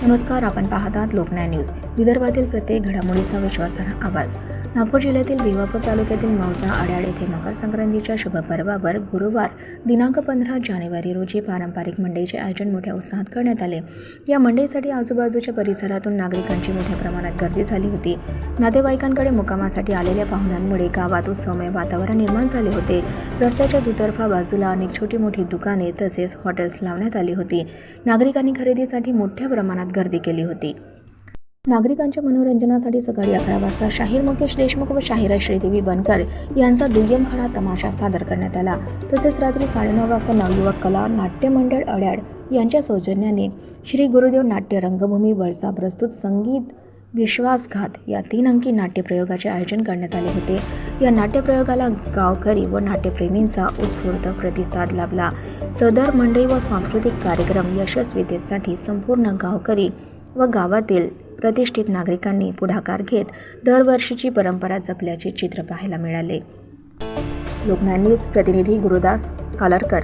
नमस्कार, आपण पाहत आहात लोकन्याय न्यूज. विदर्भातील प्रत्येक घडामोडीचा विश्वासार्ह आवाज. नागपूर जिल्ह्यातील भिवापूर तालुक्यातील मौजा अड्याळ येथे मकर संक्रांतीच्या शुभपर्वावर गुरुवार दिनांक 15 जानेवारी रोजी पारंपरिक मंडईचे आयोजन मोठ्या उत्साहात करण्यात आले. या मंडईसाठी आजूबाजूच्या परिसरातून नागरिकांची मोठ्या प्रमाणात गर्दी झाली होती. नातेवाईकांकडे मुक्कामासाठी आलेल्या पाहुण्यांमुळे गावात उत्सवमय वातावरण निर्माण झाले होते. रस्त्याच्या दुतर्फा बाजूला अनेक छोटी मोठी दुकाने तसेच हॉटेल्स लावण्यात आली होती. नागरिकांनी खरेदीसाठी मोठ्या प्रमाणात गर्दी केली होती. नागरिकांच्या मनोरंजनासाठी सकाळी 11 वाजता शाहीर मुकेश देशमुख व शाहिरा श्रीदेवी बनकर यांचा दुय्यम खडा तमाशा सादर करण्यात आला. तसेच रात्री 9:30 वाजता नवयुवक कला नाट्य मंडळ अड्याळ यांच्या सौजन्याने श्री गुरुदेव नाट्य रंगभूमी वळसा प्रस्तुत संगीत विश्वासघात या 3 अंकी नाट्यप्रयोगाचे आयोजन करण्यात आले होते. या नाट्यप्रयोगाला गावकरी व नाट्यप्रेमींचा उत्स्फूर्त प्रतिसाद लाभला. सदर मंडई व सांस्कृतिक कार्यक्रम यशस्वीतेसाठी संपूर्ण गावकरी व गावातील प्रतिष्ठित नागरिकांनी पुढाकार घेत दरवर्षीची परंपरा जपल्याचे चित्र पाहायला मिळाले. लोकन्याय न्यूज प्रतिनिधी गुरुदास कालरकर.